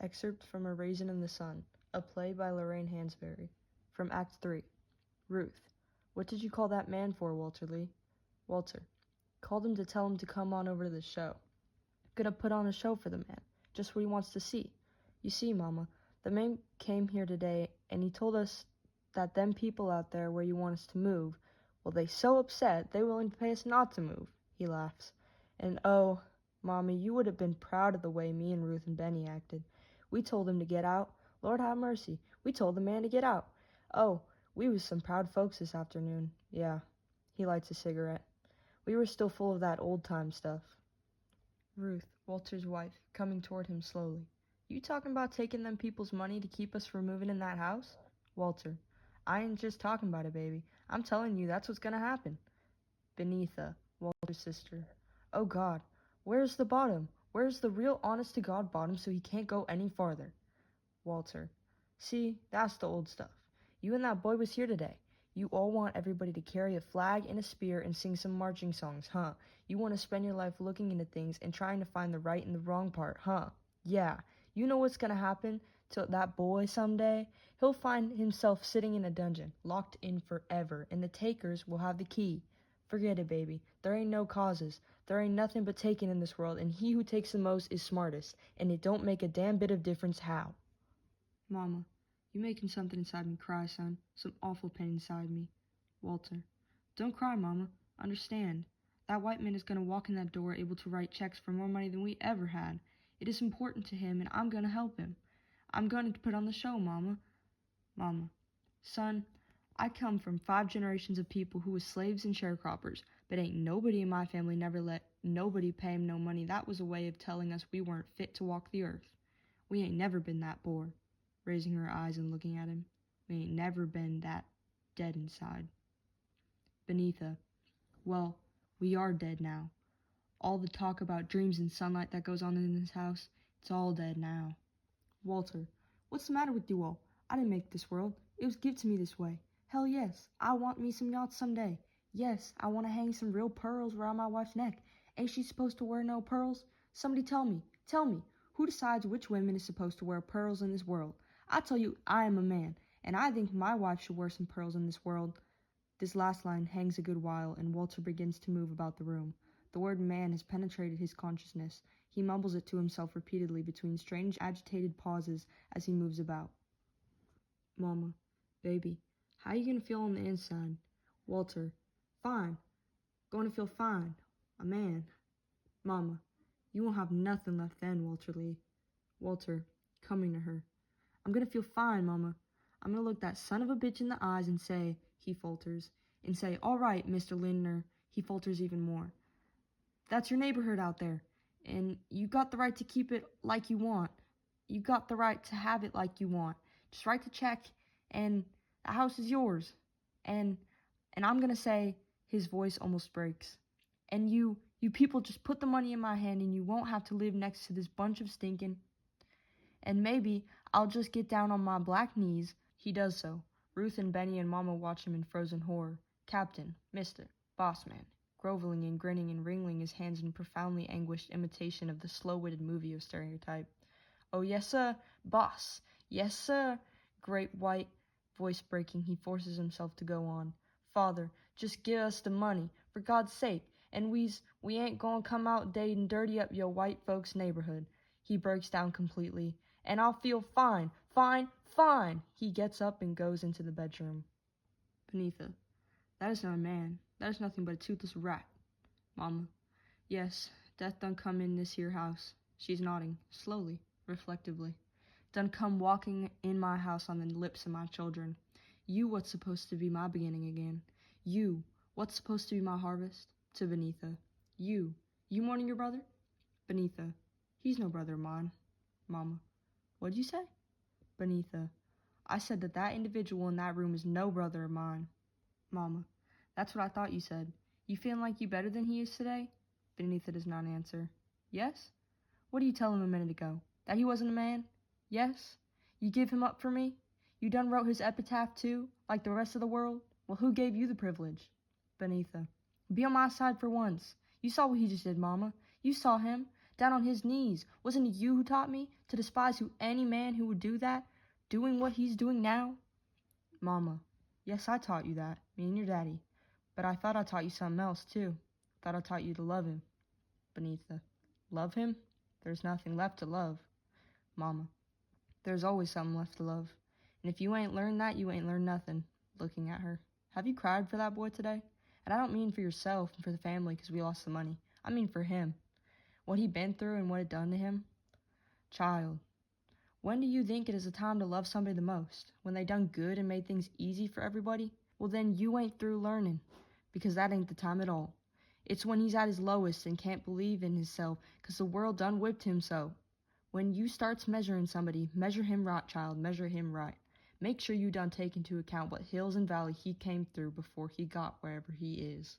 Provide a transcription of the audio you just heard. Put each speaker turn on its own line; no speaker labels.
Excerpt from A Raisin in the Sun, a play by Lorraine Hansberry. From Act 3. Ruth. What did you call that man for, Walter Lee? Walter. Called him to tell him to come on over to the show. Gonna put on a show for the man, just what he wants to see. You see, Mama, the man came here today, and he told us that them people out there where you want us to move, well, they so upset, they willing to pay us not to move. He laughs. And oh, Mommy, you would have been proud of the way me and Ruth and Benny acted. We told him to get out. Lord have mercy. We told the man to get out. Oh, we was some proud folks this afternoon. Yeah. He lights a cigarette. We were still full of that old-time stuff. Ruth, Walter's wife, coming toward him slowly. You talking about taking them people's money to keep us from moving in that house? Walter. I ain't just talking about it, baby. I'm telling you that's what's gonna happen. Benitha, Walter's sister. Oh, God. Where's the bottom? Where's the real honest-to-God bottom so he can't go any farther? Walter. See, that's the old stuff. You and that boy was here today. You all want everybody to carry a flag and a spear and sing some marching songs, huh? You want to spend your life looking into things and trying to find the right and the wrong part, huh? Yeah. You know what's gonna happen to that boy someday? He'll find himself sitting in a dungeon, locked in forever, and the takers will have the key. Forget it, baby. There ain't no causes. There ain't nothing but taking in this world, and he who takes the most is smartest, and it don't make a damn bit of difference how. Mama, you making something inside me cry, son. Some awful pain inside me. Walter. Don't cry, Mama. Understand. That white man is going to walk in that door able to write checks for more money than we ever had. It is important to him, and I'm going to help him. I'm going to put on the show, Mama. Mama. Son, I come from 5 generations of people who was slaves and sharecroppers, but ain't nobody in my family never let nobody pay him no money. That was a way of telling us we weren't fit to walk the earth. We ain't never been that poor. Raising her eyes and looking at him. We ain't never been that dead inside. Benitha. Well, we are dead now. All the talk about dreams and sunlight that goes on in this house, it's all dead now. Walter. What's the matter with you all? I didn't make this world. It was given to me this way. Hell yes, I want me some yachts someday. Yes, I want to hang some real pearls around my wife's neck. Ain't she supposed to wear no pearls? Somebody tell me, who decides which women is supposed to wear pearls in this world? I tell you, I am a man, and I think my wife should wear some pearls in this world. This last line hangs a good while, and Walter begins to move about the room. The word man has penetrated his consciousness. He mumbles it to himself repeatedly between strange agitated pauses as he moves about. Mama, baby, how you gonna feel on the inside? Walter, fine. Going to feel fine. A man. Mama, you won't have nothing left then, Walter Lee. Walter, coming to her. I'm gonna feel fine, Mama. I'm gonna look that son of a bitch in the eyes and say, he falters, and say, all right, Mr. Lindner, he falters even more. That's your neighborhood out there, and you got the right to keep it like you want. You got the right to have it like you want. Just write the check, and the house is yours. And I'm gonna say, his voice almost breaks. And you people just put the money in my hand, and you won't have to live next to this bunch of stinking. And maybe I'll just get down on my black knees. He does so. Ruth and Benny and Mama watch him in frozen horror. Captain, Mister, Boss Man, groveling and grinning and wringing his hands in profoundly anguished imitation of the slow-witted movie of stereotype. Oh, yes, sir, boss. Yes, sir. Great white voice breaking, he forces himself to go on. Father, just give us the money, for God's sake, and we ain't gonna come out day and dirty up your white folks' neighborhood. He breaks down completely. And I'll feel fine, fine, fine. He gets up and goes into the bedroom. Benitha. That is not a man. That is nothing but a toothless rat. Mama. Yes, death done come in this here house. She's nodding, slowly, reflectively. Done come walking in my house on the lips of my children. You what's supposed to be my beginning again. You, what's supposed to be my harvest. To Benitha. You mourning your brother? Benitha. He's no brother of mine. Mama. What'd you say? Benitha. I said that individual in that room is no brother of mine. Mama. That's what I thought you said. You feeling like you better than he is today? Benitha does not answer. Yes? What did you tell him a minute ago? That he wasn't a man? Yes? You give him up for me? You done wrote his epitaph too, like the rest of the world? Well, who gave you the privilege? Benitha. Be on my side for once. You saw what he just did, Mama. You saw him. down on his knees. Wasn't it you who taught me to despise any man who would do that, doing what he's doing now? Mama, yes, I taught you that, me and your daddy. But I thought I taught you something else, too. Thought I taught you to love him. Beneatha, love him? There's nothing left to love. Mama, there's always something left to love. And if you ain't learned that, you ain't learned nothing. Looking at her. Have you cried for that boy today? And I don't mean for yourself and for the family because we lost the money. I mean for him. What he been through and what it done to him. Child, when do you think it is a time to love somebody the most? When they done good and made things easy for everybody? Well, then you ain't through learning, because that ain't the time at all. It's when he's at his lowest and can't believe in himself because the world done whipped him so. When you starts measuring somebody, measure him right, child, measure him right. Make sure you done take into account what hills and valleys he came through before he got wherever he is.